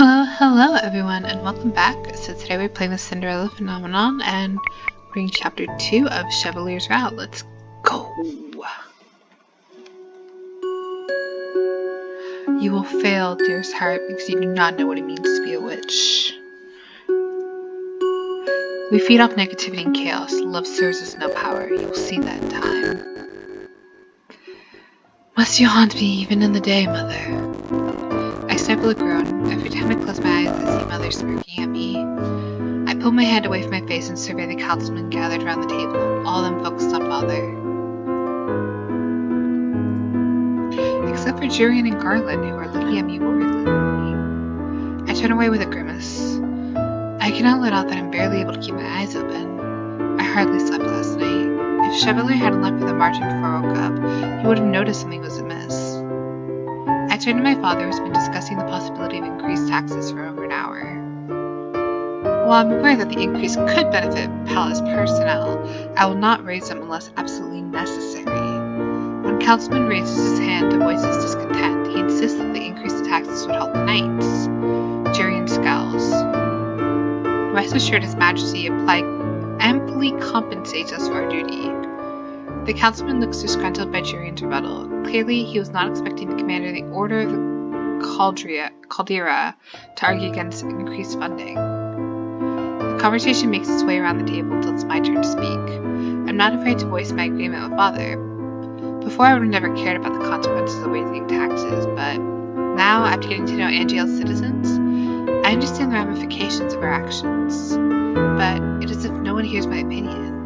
Hello everyone, and welcome back. So today we're playing the Cinderella Phenomenon, and we're reading Chapter 2 of Chevalier's Route. Let's go! You will fail, dearest heart, because you do not know what it means to be a witch. We feed off negativity and chaos. Love serves us no power. You will see that in time. Must you haunt me even in the day, Mother? I stifle a groan. Every time I close my eyes, I see Mother smirking at me. I pull my hand away from my face and survey the councilmen gathered around the table, all of them focused on Father. Except for Jurian and Garland, who are looking at me worriedly. I turn away with a grimace. I cannot let out that I'm barely able to keep my eyes open. I hardly slept last night. If Chevalier hadn't left for the marching before I woke up, he would have noticed something was amiss. I turned to my father, who's been discussing the possibility of increased taxes for over an hour. While I'm aware that the increase could benefit palace personnel, I will not raise them unless absolutely necessary. When Councilman raises his hand to voice his discontent, he insists that the increased taxes would help the knights. Jurian scowls. Rest assured, His Majesty amply compensates us for our duty. The councilman looks disgruntled by Jurian's rebuttal. Clearly, he was not expecting the commander of the Order of the Caldera to argue against increased funding. The conversation makes its way around the table until it's my turn to speak. I'm not afraid to voice my agreement with Father. Before, I would have never cared about the consequences of raising taxes, but now, after getting to know Angel's citizens, I understand the ramifications of our actions. But it is as if no one hears my opinion.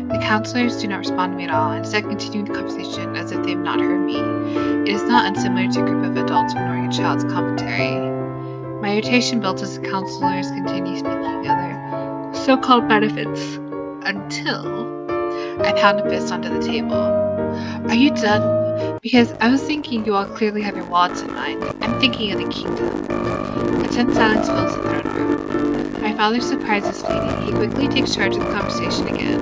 The counselors do not respond to me at all, instead continuing the conversation as if they have not heard me. It is not unsimilar to a group of adults ignoring a child's commentary. My irritation builds as the counselors continue speaking of their so-called benefits, until I pound a fist onto the table. Are you done? Because I was thinking you all clearly have your wallets in mind. I'm thinking of the kingdom. A tense silence fills the throne room. My father surprises fleeting. He quickly takes charge of the conversation again.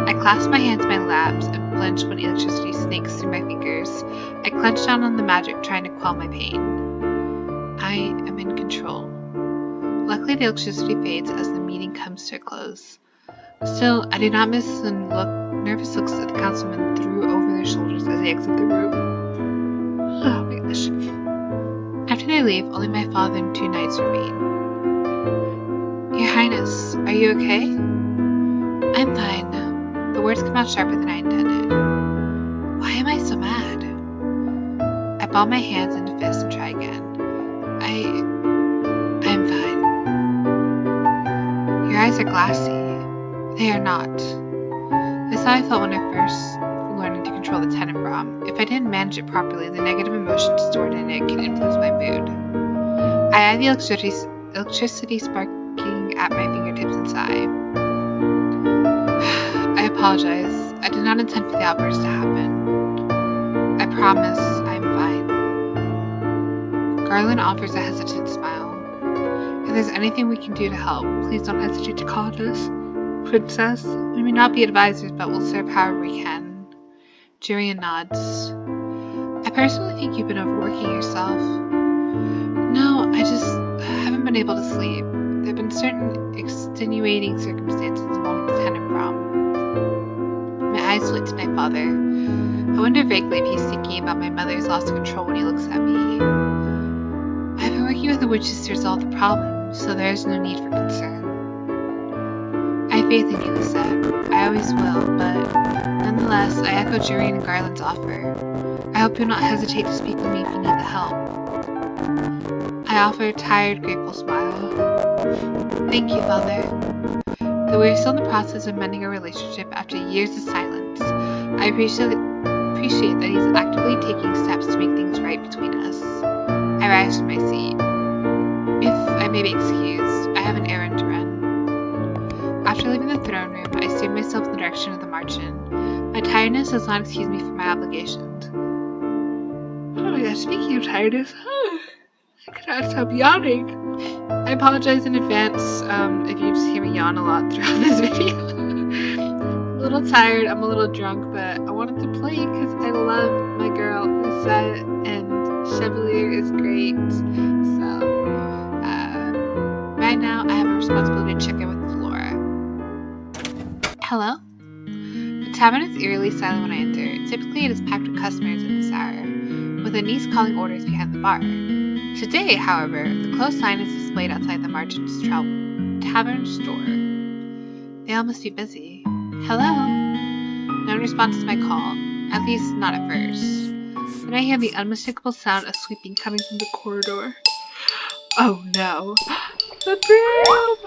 I clasp my hands in my laps and flinch when electricity snakes through my fingers. I clench down on the magic, trying to quell my pain. I am in control. Luckily, the electricity fades as the meeting comes to a close. Still, I do not miss the nervous looks that the councilmen threw over their shoulders as they exit the room. Oh my gosh. After they leave, only my father and two knights remain. Your Highness, are you okay? I'm fine. The words come out sharper than I intended. Why am I so mad? I ball my hands into fists and try again. I'm fine. Your eyes are glassy. They are not. This is how I felt when I first learned to control the Tenenbaum. If I didn't manage it properly, the negative emotions stored in it can influence my mood. I eye the electricity sparking at my fingertips and sigh. I apologize. I did not intend for the outburst to happen. I promise I am fine. Garland offers a hesitant smile. If there's anything we can do to help, please don't hesitate to call us. Princess, we may not be advisors, but we'll serve however we can. Jurian nods. I personally think you've been overworking yourself. No, I just haven't been able to sleep. There have been certain extenuating circumstances involving the Tenenbaum. My eyes flit to my father. I wonder vaguely if he's thinking about my mother's loss of control when he looks at me. I've been working with the witches to resolve the problem, so there is no need for concern. I have faith in you, Lisa. I always will, but nonetheless, I echo Jurian and Garland's offer. I hope you'll not hesitate to speak with me if you need the help. I offer a tired, grateful smile. Thank you, Father. Though we are still in the process of mending our relationship after years of silence, I appreciate that he's actively taking steps to make things right between us. I rise from my seat. If I may be excused, I have an errand to run. After leaving the throne room, I steer myself in the direction of the march-in. My tiredness does not excuse me from my obligations. Oh my gosh, speaking of tiredness, I cannot stop yawning. I apologize in advance if you just hear me yawn a lot throughout this video. I'm a little tired, I'm a little drunk, but I wanted to play because I love my girl Lisa, and Chevalier is great. So responsibility to check in with Laura. Hello? The tavern is eerily silent when I enter. Typically, it is packed with customers at this hour, with a niece calling orders behind the bar. Today, however, the closed sign is displayed outside the Martin's Tavern store. They all must be busy. Hello? No one responds to my call, at least not at first. Then I hear the unmistakable sound of sweeping coming from the corridor. Oh no! The broom!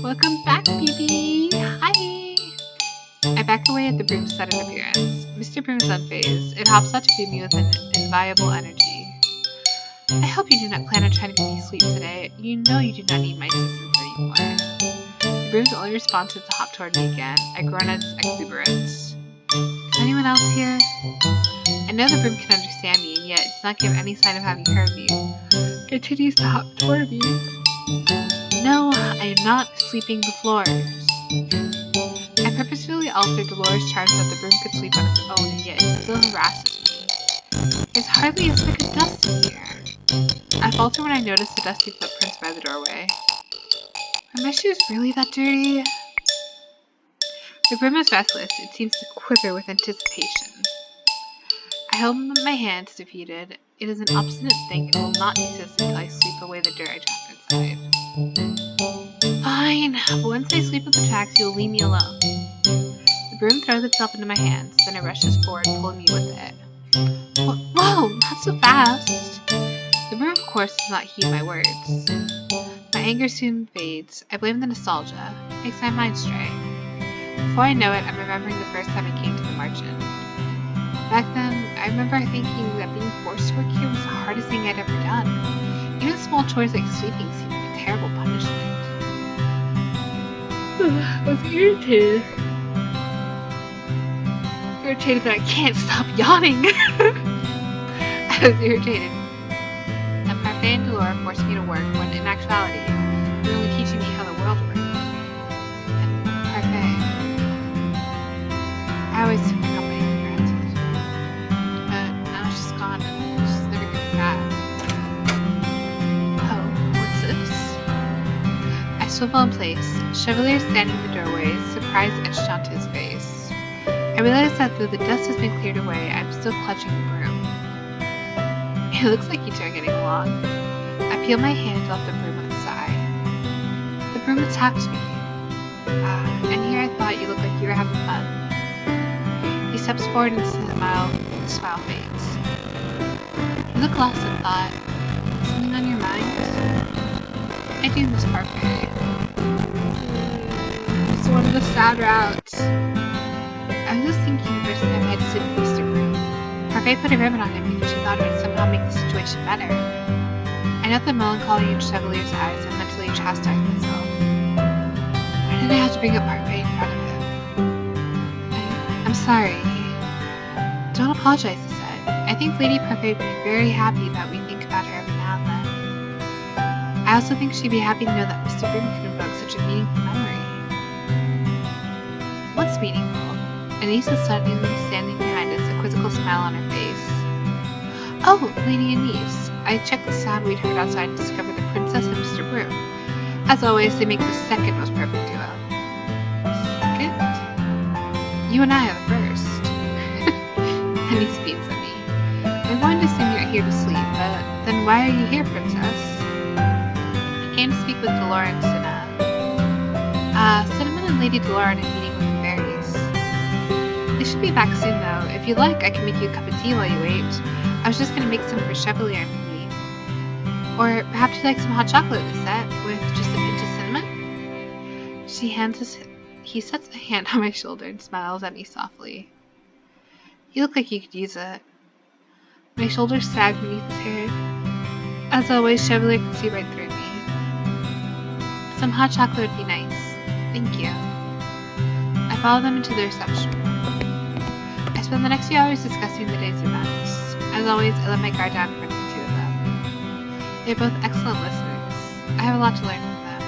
Welcome back, BB! Hi! I back away at the broom's sudden appearance. Mr. Broom's unfazed. It hops out to greet me with an inviolable energy. I hope you do not plan on trying to make me sleep today. You know you do not need my assistance anymore. The broom's only response is to hop toward me again. I groan at its exuberance. Is anyone else here? I know the broom can understand me, and yet it does not give any sign of having heard me. It continues to hop toward me. No, I am not sweeping the floors. I purposefully altered Dolores' charge so that the broom could sleep on its own, and yet it still harasses me. There's hardly a speck of dust in here. I falter when I notice the dusty footprints by the doorway. Are my shoes really that dirty? The broom is restless. It seems to quiver with anticipation. I hold my hands defeated. It is an obstinate thing and will not desist until I sweep away the dirt I dropped inside. Fine, but once I sweep up the tracks, you will leave me alone. The broom throws itself into my hands, then it rushes forward, pulling me with it. Whoa, not so fast! The broom, of course, does not heed my words. My anger soon fades. I blame the nostalgia. It makes my mind stray. Before I know it, I'm remembering the first time I came to the Marchand. Back then, I remember thinking that being forced to work here was the hardest thing I'd ever done. Even small chores like sweeping seemed like a terrible punishment. I was irritated. Irritated that I can't stop yawning. I was irritated. And Parfait and Delora forced me to work when, in actuality, they were only teaching me how the world worked. And Parfait, I always took her company for granted. But now she's gone and she's never coming back. Oh, what's this? I swivel in place. Chevalier standing in the doorway, surprise etched onto his face. I realize that though the dust has been cleared away, I'm still clutching the broom. It looks like you two are getting along. I peel my hand off the broom with a sigh. The broom attacked me. And here I thought you looked like you were having fun. He steps forward and the smile fades. You look lost in thought. Something on your mind? I do, Miss Parfait. It's one of the sad routes. I was just thinking the first time I had to sit with Mr. Broom. Parfait put a ribbon on him because she thought it would somehow make the situation better. I note the melancholy in Chevalier's eyes and mentally chastise myself. Why did I have to bring up Parfait in front of him? I'm sorry. Don't apologize, he said. I think Lady Parfait would be very happy that we think about her every now and then. I also think she'd be happy to know that Mr. Broom could invoke such a meaningful memory. What's meaningful? Anise is suddenly standing behind us, a quizzical smile on her face. Oh, Lady Anise. I checked the sound we'd heard outside and discovered the princess and Mr. Broom. As always, they make the second most perfect duo. Second? You and I are the first. Anise beams at me. I'm going to assume you're here to sleep, but then why are you here, princess? I came to speak with Delora and Sinna. Cinnamon and Lady Delora are in a meeting with the fairies. They should be back soon, though. If you like, I can make you a cup of tea while you wait. I was just going to make some for Chevalier and me. Or perhaps you'd like some hot chocolate with that, with just a pinch of cinnamon? He sets a hand on my shoulder and smiles at me softly. You look like you could use it. My shoulders sag beneath his hair. As always, Chevalier can see right through me. Some hot chocolate would be nice. Thank you. I follow them into the reception room. I spend the next few hours discussing the day's events. As always, I let my guard down in front of the two of them. They're both excellent listeners. I have a lot to learn from them.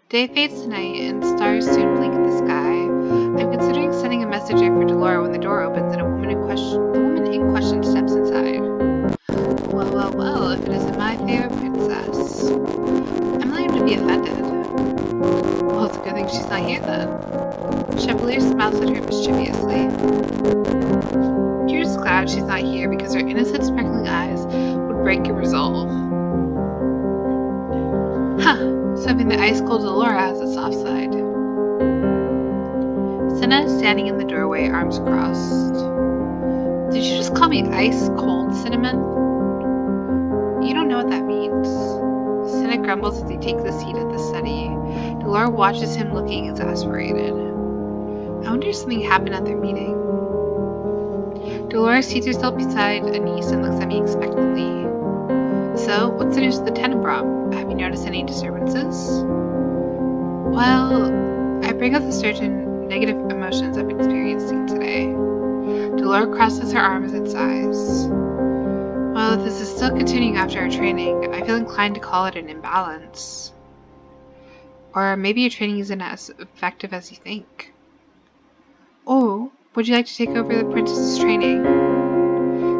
Day fades to night, and stars soon blink in the sky. I'm considering sending a messenger for Delora when the door opens and the woman in question steps inside. Well, if it isn't my favorite princess. here then? Chevalier smiles at her mischievously. You're just glad she's not here because her innocent, sparkling eyes would break your resolve. Huh, so having the ice-cold Delora has a soft side. Sinna is standing in the doorway, arms crossed. Did you just call me ice-cold, Cinnamon? You don't know what that means. Sinna grumbles as he takes a seat at the study. Delora watches him looking exasperated. I wonder if something happened at their meeting. Delora seats herself beside a niece and looks at me expectantly. So, what's the news with the Tenenbaum? Have you noticed any disturbances? Well, I bring up the certain negative emotions I've been experiencing today. Delora crosses her arms and sighs. Well, if this is still continuing after our training, I feel inclined to call it an imbalance. Or maybe your training isn't as effective as you think. Oh, would you like to take over the princess's training?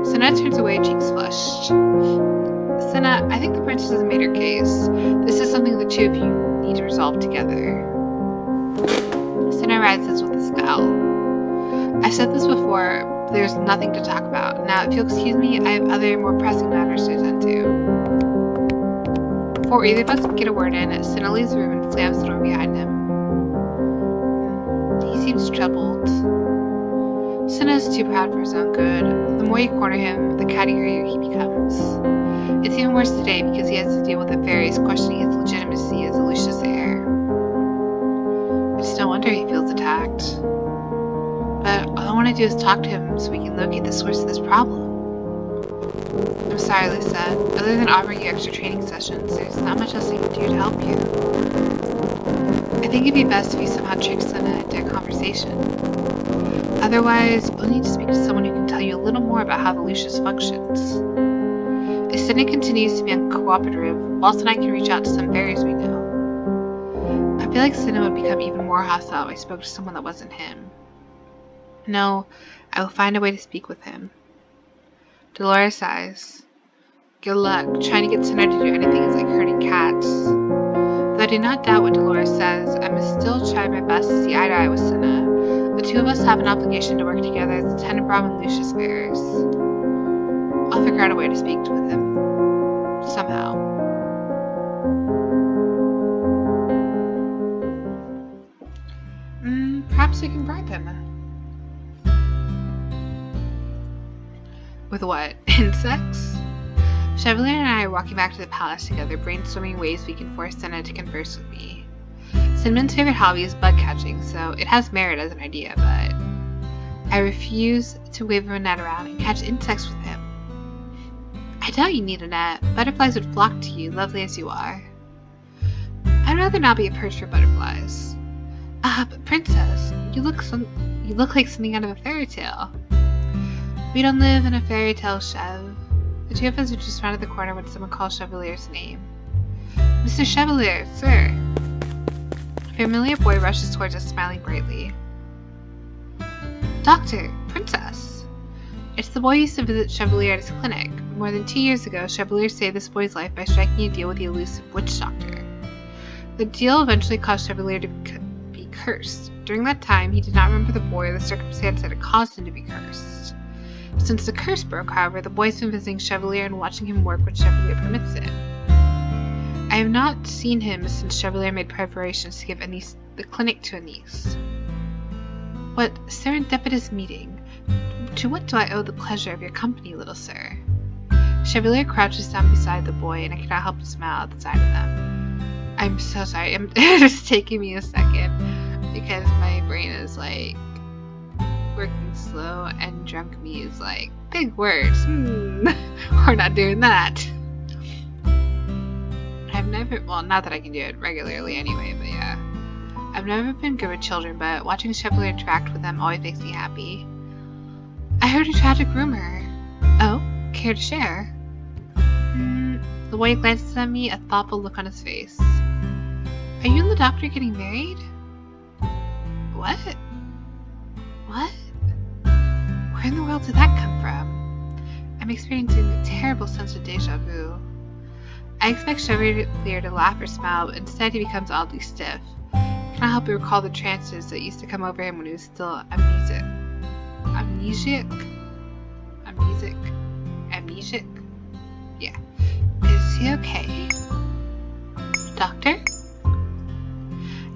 Sinna turns away, cheeks flushed. Sinna, I think the princess has made her case. This is something the two of you need to resolve together. Sinna rises with a scowl. I've said this before, but there's nothing to talk about. Now, if you'll excuse me, I have other more pressing matters to attend to. Before either of us can get a word in, Sinna leaves the room and slams the door behind him. He seems troubled. Sinna is too proud for his own good. The more you corner him, the cattier he becomes. It's even worse today because he has to deal with the fairies questioning his legitimacy as Alicia's heir. It's no wonder he feels attacked. But all I want to do is talk to him so we can locate the source of this problem. I'm sorry, Lisa. Other than offering you extra training sessions, there's not much else I can do to help you. I think it'd be best if you somehow trick Sinna into a conversation. Otherwise, we'll need to speak to someone who can tell you a little more about how the Lucius functions. If Sinna continues to be uncooperative, Waltz and I can reach out to some fairies we know. I feel like Sinna would become even more hostile if I spoke to someone that wasn't him. No, I will find a way to speak with him. Delora sighs. Good luck. Trying to get Sinna to do anything is like herding cats. Though I do not doubt what Delora says, I must still try my best to see eye to eye with Sinna. The two of us have an obligation to work together as the Tenenbaum and Lucius bearers. I'll figure out a way to speak with him. Somehow. Perhaps we can bribe him. With what? Insects? Chevalier and I are walking back to the palace together, brainstorming ways we can force Sinna to converse with me. Cinnamon's favorite hobby is bug catching, so it has merit as an idea, but I refuse to wave a net around and catch insects with him. I doubt you need a net. Butterflies would flock to you, lovely as you are. I'd rather not be a perch for butterflies. But Princess, you look like something out of a fairy tale. We don't live in a fairy tale, Chev. The two of us had just rounded the corner when someone called Chevalier's name. Mr. Chevalier, sir. A familiar boy rushes towards us, smiling brightly. Doctor, Princess. It's the boy who used to visit Chevalier at his clinic. More than 2 years ago, Chevalier saved this boy's life by striking a deal with the elusive witch doctor. The deal eventually caused Chevalier to be cursed. During that time, he did not remember the boy or the circumstance that had caused him to be cursed. Since the curse broke, however, the boy's been visiting Chevalier and watching him work when Chevalier permits it. I have not seen him since Chevalier made preparations to give the clinic to a niece. What serendipitous meeting! To what do I owe the pleasure of your company, little sir? Chevalier crouches down beside the boy, and I cannot help but smile at the sight of them. I'm so sorry. It's taking me a second because my brain is like working slow, and drunk me is like, big words. We're not doing that. I've never, well, not that I can do it regularly anyway, but yeah. I've never been good with children, but watching Chevalier interact with them always makes me happy. I heard a tragic rumor. Oh, care to share? The boy glances at me, a thoughtful look on his face. Are you and the doctor getting married? What? What? Where in the world did that come from? I'm experiencing a terrible sense of deja vu. I expect Chevalier to laugh or smile, but instead he becomes oddly stiff. cannot help but recall the trances that used to come over him when he was still amnesic. Amnesic? Yeah. Is he okay? Doctor?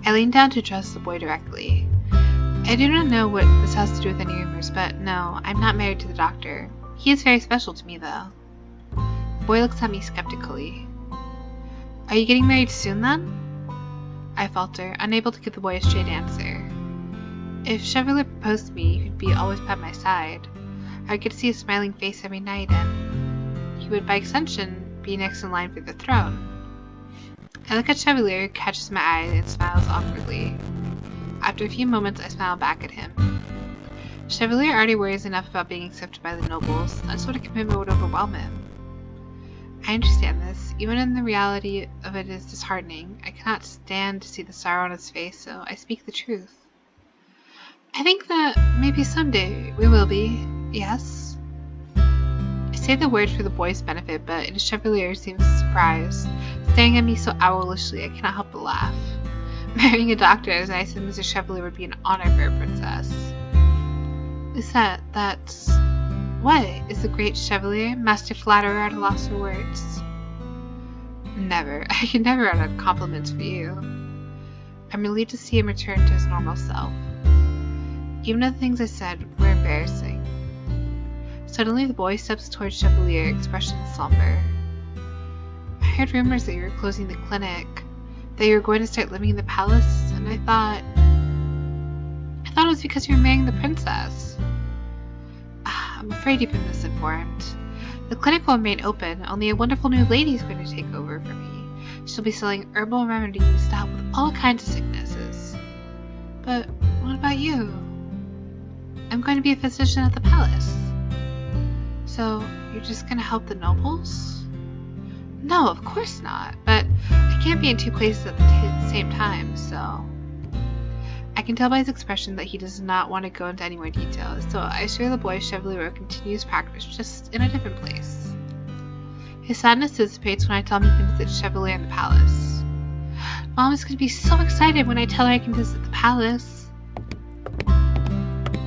I leaned down to address the boy directly. I do not know what this has to do with any rumors, but no, I'm not married to the doctor. He is very special to me, though. The boy looks at me skeptically. Are you getting married soon, then? I falter, unable to give the boy a straight answer. If Chevalier proposed to me, he would be always by my side. I would get to see his smiling face every night, and he would, by extension, be next in line for the throne. I look at Chevalier, who catches my eye, and smiles awkwardly. After a few moments, I smile back at him. Chevalier already worries enough about being accepted by the nobles. That sort of commitment would overwhelm him. I understand this, even when the reality of it is disheartening. I cannot stand to see the sorrow on his face, so I speak the truth. I think that maybe someday we will be, yes? I say the words for the boy's benefit, but Chevalier seems surprised, staring at me so owlishly I cannot help but laugh. Marrying a doctor as nice as Mr. Chevalier would be an honor for a princess. That's... What? Is the great Chevalier, master flatterer, at a loss for words? Never. I can never run out of compliments for you. I'm relieved to see him return to his normal self. Even though the things I said were embarrassing. Suddenly the boy steps towards Chevalier, expression somber. I heard rumors that you were closing the clinic, that you were going to start living in the palace, and I thought it was because you were marrying the princess. I'm afraid you've been misinformed. The clinic will remain open, only a wonderful new lady is going to take over for me. She'll be selling herbal remedies to help with all kinds of sicknesses. But what about you? I'm going to be a physician at the palace. So, you're just going to help the nobles? No, of course not, but I can't be in two places at the same time, so... I can tell by his expression that he does not want to go into any more details, so I assure the boy Chevalier will continue his practice, just in a different place. His sadness dissipates when I tell him he can visit Chevalier in the palace. Mom is going to be so excited when I tell her I can visit the palace.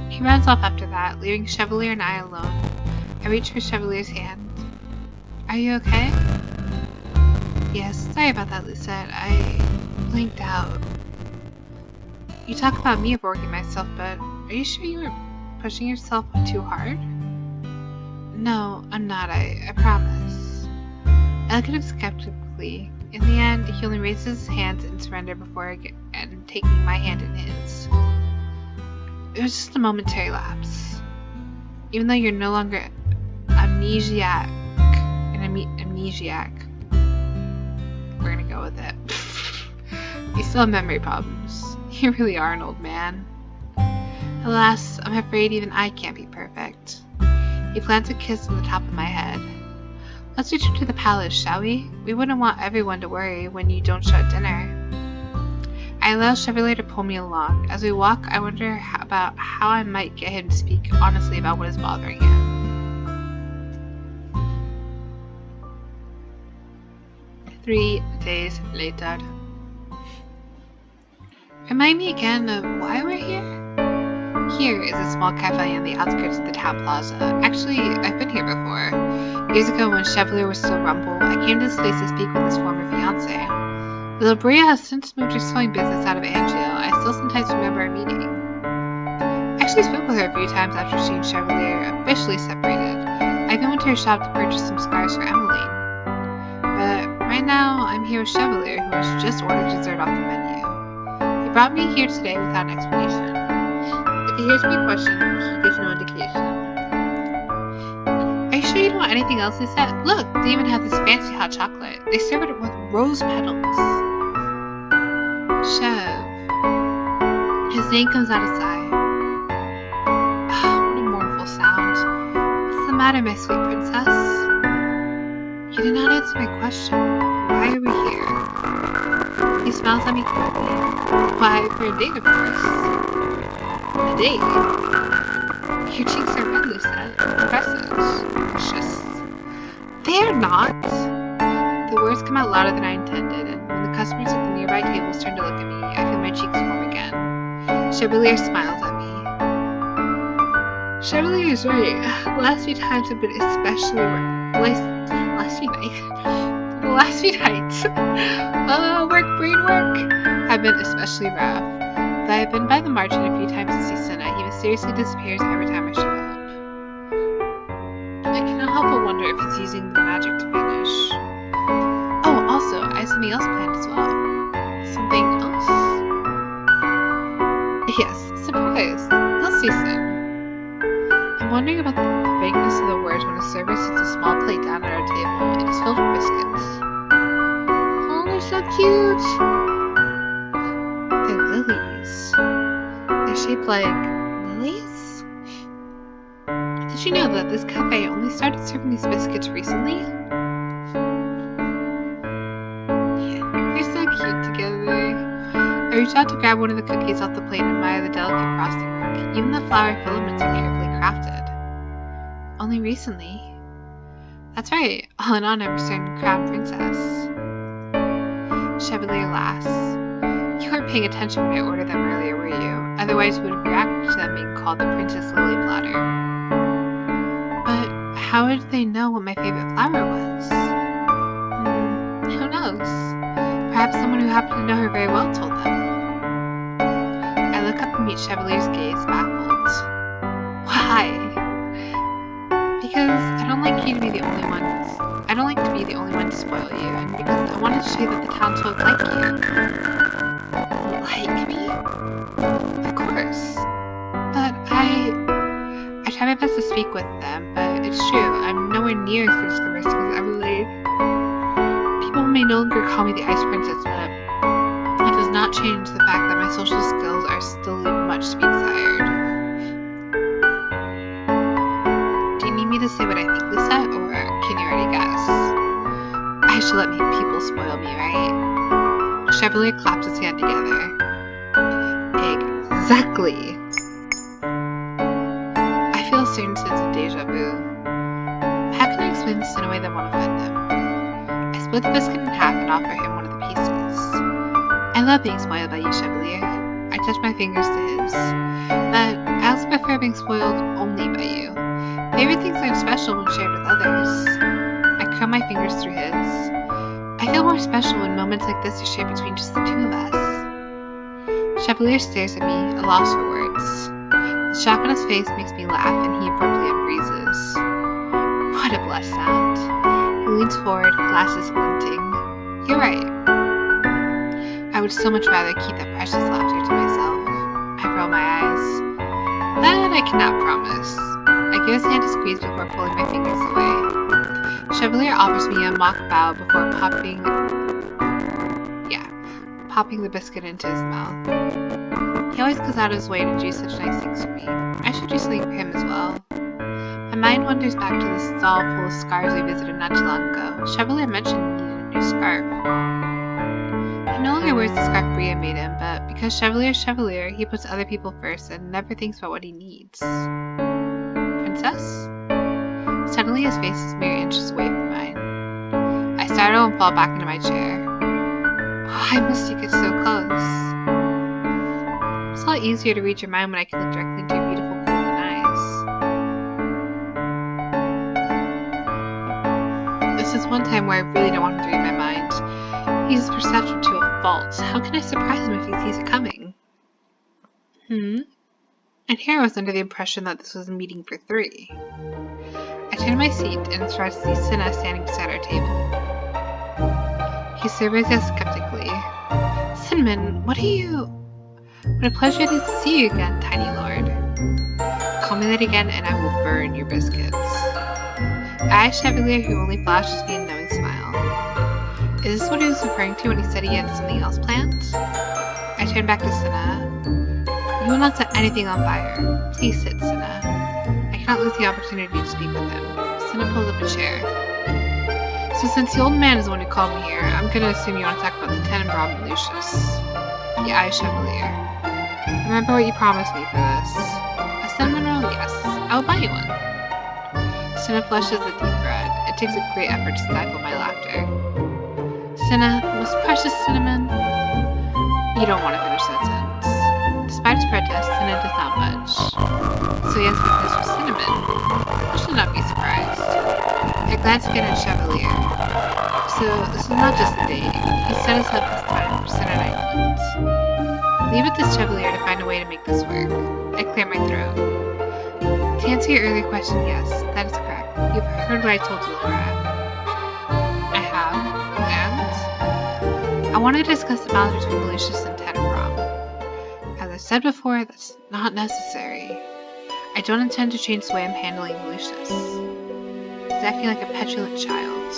He runs off after that, leaving Chevalier and I alone. I reach for Chevalier's hand. Are you okay? Yes, sorry about that, Lucette. I blinked out. You talk about me overworking myself, but are you sure you were pushing yourself too hard? No, I'm not, I promise. I look at him skeptically. In the end, he only raises his hands in surrender before taking my hand in his. It was just a momentary lapse. Even though you're no longer amnesiac, we're gonna go with it. You still have memory problems. You really are an old man. Alas, I'm afraid even I can't be perfect. He plants a kiss on the top of my head. Let's return to the palace, shall we? We wouldn't want everyone to worry when you don't show at dinner. I allow Chevalier to pull me along. As we walk, I wonder about how I might get him to speak honestly about what is bothering him. 3 days later. Remind me again of why we're here? Here is a small cafe on the outskirts of the town plaza. Actually, I've been here before. Years ago when Chevalier was still rumble, I came to this place to speak with his former fiancée. Though Bria has since moved her sewing business out of Angel, I still sometimes remember our meeting. I actually spoke with her a few times after she and Chevalier officially separated. I even went to her shop to purchase some scarves for Emmeline. But right now, I'm here with Chevalier, who has just ordered dessert off the menu. He brought me here today without an explanation. If he hears me question, he gives no indication. Are you sure you don't want anything else? He said. Look, they even have this fancy hot chocolate. They serve it with rose petals. Chev. His name comes out a sigh. What a mournful sound. What's the matter, my sweet princess? You did not answer my question. Why are we here? He smiles at me quickly. Why, for a date, of course. A date? Your cheeks are red, Lucette. Impressive. Precious. They're not! The words come out louder than I intended, and when the customers at the nearby tables turn to look at me, I feel my cheeks warm again. Chevalier smiles at me. Chevalier is right. The last few times have been especially rough. The last few nights. Work. Have been especially rough. Though I've been by the margin a few times to see Sinna, he mysteriously disappears every time I show up. I cannot help but wonder if he's using the magic to vanish. Oh, also, I have something else planned as well. Something else? Yes, surprise. He'll see soon. I'm wondering about the vagueness of the words when a server sets a small plate down at our table. It is filled with biscuits. Oh, they're so cute! They're lilies. They're shaped like lilies? Did you know that this cafe only started serving these biscuits recently? Yeah, they're so cute together. I reach out to grab one of the cookies off the plate and admire the delicate frosting work. Even the flower filaments are carefully crafted. Only recently. That's right, all in all, I'm a certain crown princess. Chevalier laughs. You weren't paying attention when I ordered them earlier, were you? Otherwise, you would have reacted to them being called the Princess Lily Platter. But how did they know what my favorite flower was? Who knows? Perhaps someone who happened to know her very well told them. I look up and meet Chevalier's gaze, baffled. Why? Because I don't like you to be the only one. I don't like to be the only one to spoil you, and because I wanted to show you that the townsfolk like you. Like me? Of course. But I try my best to speak with them, but it's true, I'm nowhere near as good as the rest of us ever laid. People may no longer call me the Ice Princess, but it does not change the fact that my social skills are still leaving much to be desired. Do you need me to say what I think, Lisa, or can you already guess? I should let people spoil me, right? Chevalier claps his hand together. Exactly. I feel a certain sense of deja vu. How can I explain this in a way that won't offend him? I split the biscuit in half and offer him one of the pieces. I love being spoiled by you, Chevalier. I touch my fingers to his. But I also prefer being spoiled only by you. Favorite things aren't special when shared with others. I curl my fingers through his. I feel more special when moments like this are shared between just the two of us. Chevalier stares at me, a loss for words. The shock on his face makes me laugh, and he abruptly unfreezes. What a blessed sound. He leans forward, glasses glinting. You're right. I would so much rather keep that precious laughter to myself. I roll my eyes. That I cannot promise. I give his hand a squeeze before pulling my fingers away. Chevalier offers me a mock bow before popping the biscuit into his mouth. He always goes out of his way to do such nice things for me. I should do something for him as well. My mind wanders back to the stall full of scarves we visited not too long ago. Chevalier mentioned he needed a new scarf. He no longer wears the scarf Bria made him, but because Chevalier is Chevalier, he puts other people first and never thinks about what he needs. Princess? Suddenly his face is mere inches away from mine. I startle and fall back into my chair. Why must you get so close? It's a lot easier to read your mind when I can look directly into your beautiful golden eyes. This is one time where I really don't want him to read my mind. He's perceptive to a fault. How can I surprise him if he sees it coming? And here I was under the impression that this was a meeting for three. I turn to my seat and start to see Sinna standing beside our table. He surveys us skeptically. Cinnamon, what a pleasure it is to see you again, tiny lord. Call me that again and I will burn your biscuits. I eyes Chevalier, who only flashes me a knowing smile. Is this what he was referring to when he said he had something else planned? I turn back to Sinna. You will not set anything on fire. Please sit, Sinna. I cannot lose the opportunity to speak with him. Sinna pulls up a chair. So since the old man is the one who called me here, I'm going to assume you want to talk about the Tenenbaum and Lucius. The Eye Chevalier. Remember what you promised me for this. A cinnamon roll? Yes. I will buy you one. Sinna flushes a deep red. It takes a great effort to stifle my laughter. Sinna, most precious cinnamon. You don't want to finish that sentence. Despite his protest, Sinna does not budge. So he has weakness for cinnamon. You should not be surprised. I glanced again at Chevalier. So this is not just a date. He set us up this time for Sinna and I to meet. Leave it to Chevalier to find a way to make this work. I clear my throat. To answer your earlier question, yes, that is correct. You've heard what I told you, Laura. I have, and I want to discuss the balance between Lucius and Tenebrom. As I said before, that's not necessary. I don't intend to change the way I'm handling Lucius. He's acting like a petulant child.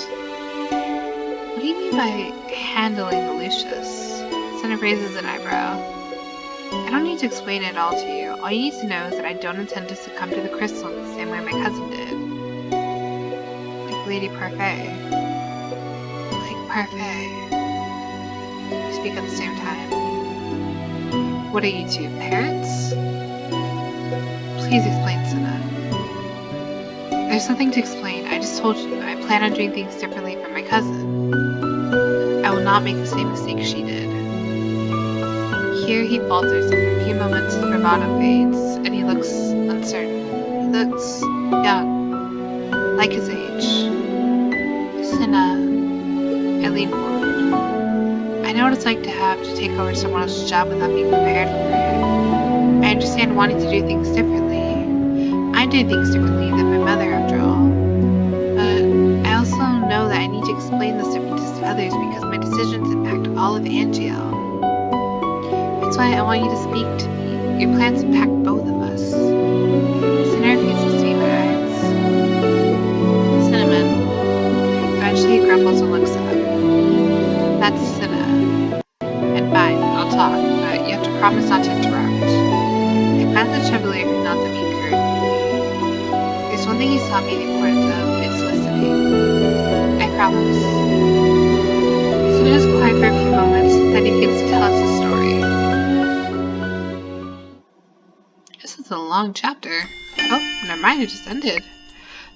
What do you mean by handling Lucius? Senna raises an eyebrow. I don't need to explain it all to you. All you need to know is that I don't intend to succumb to the crystal in the same way my cousin did. Like Lady Parfait. Like Parfait. We speak at the same time. What are you two, parents? Please explain, Sinna. There's nothing to explain. I just told you I plan on doing things differently from my cousin. I will not make the same mistake she did. Here he falters, and for a few moments his bravado fades, and he looks uncertain. He looks young, like his age. Sinna, I lean forward. I know what it's like to have to take over someone else's job without being prepared for it. I understand wanting to do things differently. I'm doing things differently than my mother, after all. But I also know that I need to explain those differences to others because my decisions impact all of Angiel. That's why I want you to speak to me. Your plans impact both of us. Sinna refuses to meet my eyes. Cinnamon. Eventually he grumbles and looks up. That's Sinna. And fine, I'll talk, but you have to promise not to interrupt. I glance at Chevalier who nods at me encouragingly. There's one thing he taught me the importance of, it's listening. I promise. Sinna is quiet for a few moments, then he begins to tell us the story. This is a long chapter. Oh, never mind, it just ended.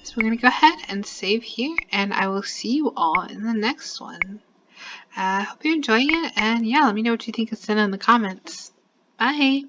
So we're going to go ahead and save here, and I will see you all in the next one. Hope you're enjoying it, and yeah, let me know what you think of Sinna in the comments. Bye!